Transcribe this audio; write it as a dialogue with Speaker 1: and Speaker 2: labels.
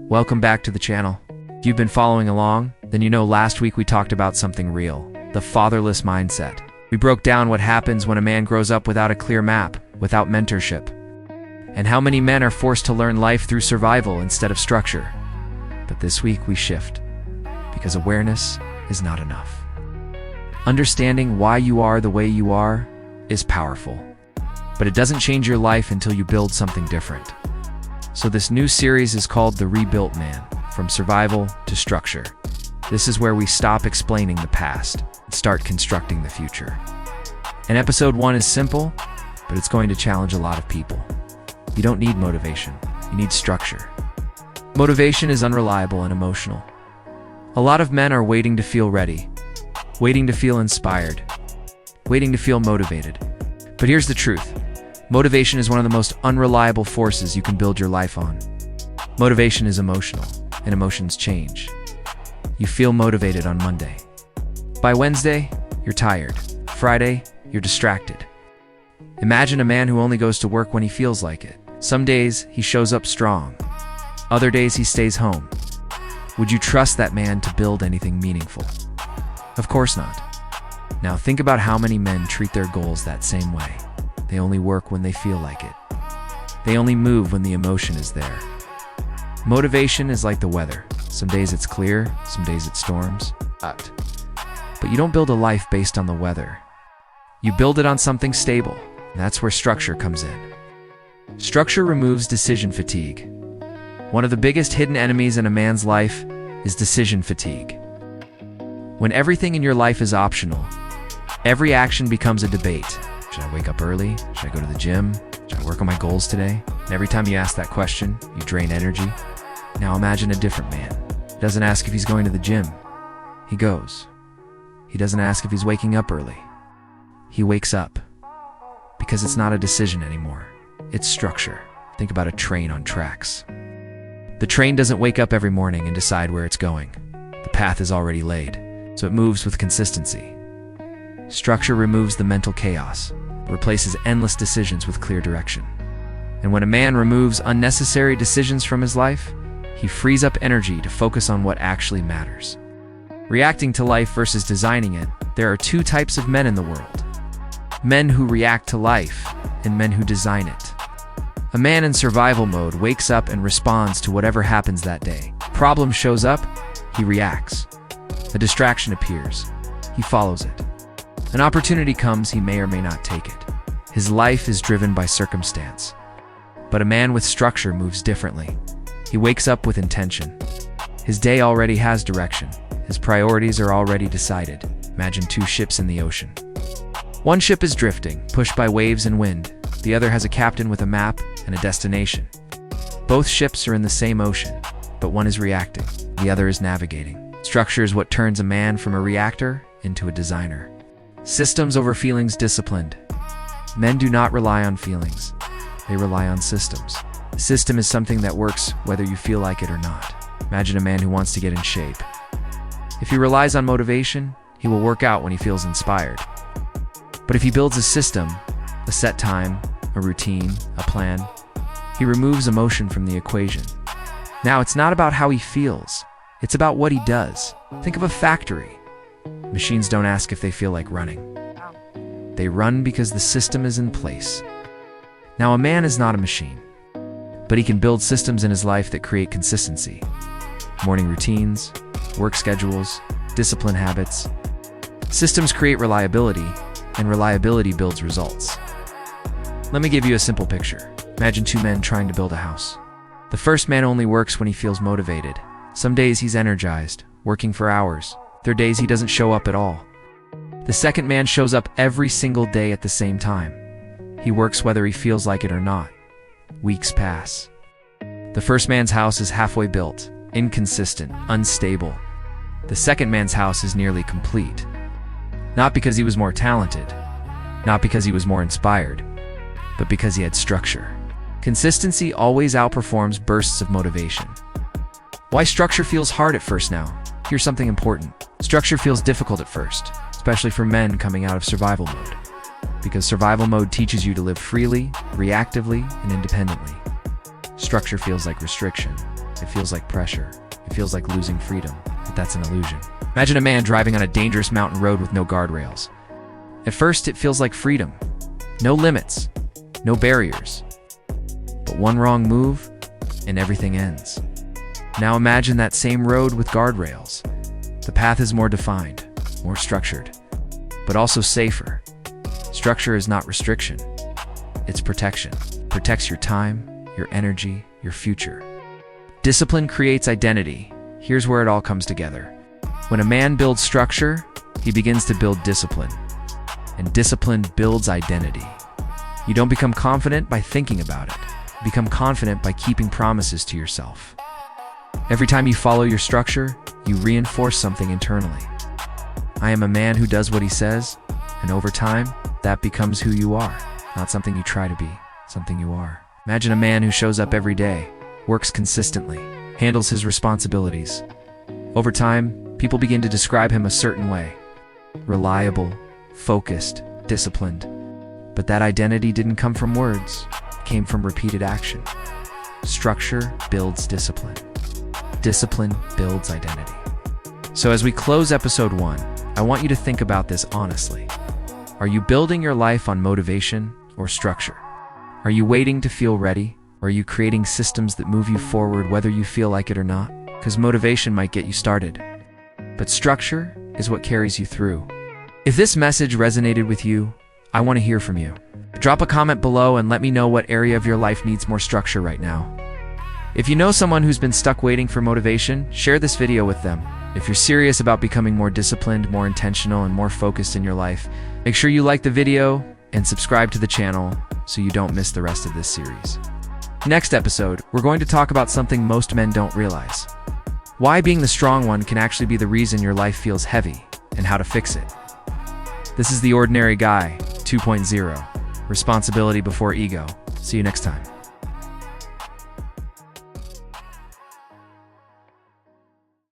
Speaker 1: Welcome back to the channel. If you've been following along, then you know last week we talked about something real, the fatherless mindset. We broke down what happens when a man grows up without a clear map, without mentorship, and how many men are forced to learn life through survival instead of structure. But this week we shift, because awareness is not enough. Understanding why you are the way you are is powerful, but it doesn't change your life until you build something different. So this new series is called The Rebuilt Man, From Survival to Structure. This is where we stop explaining the past and start constructing the future. And episode 1 is simple, but it's going to challenge a lot of people. You don't need motivation, you need structure. Motivation is unreliable and emotional. A lot of men are waiting to feel ready, waiting to feel inspired, waiting to feel motivated. But here's the truth. Motivation is one of the most unreliable forces you can build your life on. Motivation is emotional, and emotions change. You feel motivated on Monday. By Wednesday, you're tired. Friday, you're distracted. Imagine a man who only goes to work when he feels like it. Some days, he shows up strong. Other days, he stays home. Would you trust that man to build anything meaningful? Of course not. Now think about how many men treat their goals that same way. They only work when they feel like it. They only move when the emotion is there. Motivation is like the weather. Some days it's clear, some days it storms. But you don't build a life based on the weather. You build it on something stable, and that's where structure comes in. Structure removes decision fatigue. One of the biggest hidden enemies in a man's life is decision fatigue. When everything in your life is optional, every action becomes a debate. Should I wake up early? Should I go to the gym? Should I work on my goals today? And every time you ask that question, you drain energy. Now imagine a different man. He doesn't ask if he's going to the gym. He goes. He doesn't ask if he's waking up early. He wakes up. Because it's not a decision anymore. It's structure. Think about a train on tracks. The train doesn't wake up every morning and decide where it's going. The path is already laid, so it moves with consistency. Structure removes the mental chaos, replaces endless decisions with clear direction. And when a man removes unnecessary decisions from his life, he frees up energy to focus on what actually matters. Reacting to life versus designing it, there are two types of men in the world. Men who react to life, and men who design it. A man in survival mode wakes up and responds to whatever happens that day. Problem shows up, he reacts. A distraction appears, he follows it. An opportunity comes, he may or may not take it. His life is driven by circumstance. But a man with structure moves differently. He wakes up with intention. His day already has direction. His priorities are already decided. Imagine two ships in the ocean. One ship is drifting, pushed by waves and wind. The other has a captain with a map and a destination. Both ships are in the same ocean, but one is reacting, the other is navigating. Structure is what turns a man from a reactor into a designer. Systems over feelings disciplined. Men do not rely on feelings. They rely on systems. A system is something that works whether you feel like it or not. Imagine a man who wants to get in shape. If he relies on motivation, he will work out when he feels inspired. But if he builds a system, a set time, a routine, a plan, he removes emotion from the equation. Now, it's not about how he feels. It's about what he does. Think of a factory. Machines don't ask if they feel like running. They run because the system is in place. Now, a man is not a machine, but he can build systems in his life that create consistency. Morning routines, work schedules, discipline habits. Systems create reliability, and reliability builds results. Let me give you a simple picture. Imagine two men trying to build a house. The first man only works when he feels motivated. Some days he's energized, working for hours. There are days he doesn't show up at all. The second man shows up every single day at the same time. He works whether he feels like it or not. Weeks pass. The first man's house is halfway built, inconsistent, unstable. The second man's house is nearly complete. Not because he was more talented, not because he was more inspired, but because he had structure. Consistency always outperforms bursts of motivation. Why structure feels hard at first now? Here's something important. Structure feels difficult at first, especially for men coming out of survival mode. Because survival mode teaches you to live freely, reactively, and independently. Structure feels like restriction. It feels like pressure. It feels like losing freedom, but that's an illusion. Imagine a man driving on a dangerous mountain road with no guardrails. At first, it feels like freedom. No limits, no barriers. But one wrong move, and everything ends. Now imagine that same road with guardrails. The path is more defined, more structured, but also safer. Structure is not restriction. It's protection. Protects your time, your energy, your future. Discipline creates identity. Here's where it all comes together. When a man builds structure, he begins to build discipline. And discipline builds identity. You don't become confident by thinking about it. You become confident by keeping promises to yourself. Every time you follow your structure, you reinforce something internally. I am a man who does what he says, and over time, that becomes who you are. Not something you try to be, something you are. Imagine a man who shows up every day, works consistently, handles his responsibilities. Over time, people begin to describe him a certain way. Reliable, focused, disciplined. But that identity didn't come from words, it came from repeated action. Structure builds discipline. Discipline builds identity. So as we close episode 1, I want you to think about this honestly. Are you building your life on motivation or structure? Are you waiting to feel ready? Or are you creating systems that move you forward whether you feel like it or not? Because motivation might get you started, but structure is what carries you through. If this message resonated with you, I want to hear from you. Drop a comment below and let me know what area of your life needs more structure right now. If you know someone who's been stuck waiting for motivation, share this video with them. If you're serious about becoming more disciplined, more intentional, and more focused in your life, make sure you like the video and subscribe to the channel so you don't miss the rest of this series. Next episode, we're going to talk about something most men don't realize. Why being the strong one can actually be the reason your life feels heavy, and how to fix it. This is The Ordinary Guy 2.0. Responsibility before ego. See you next time.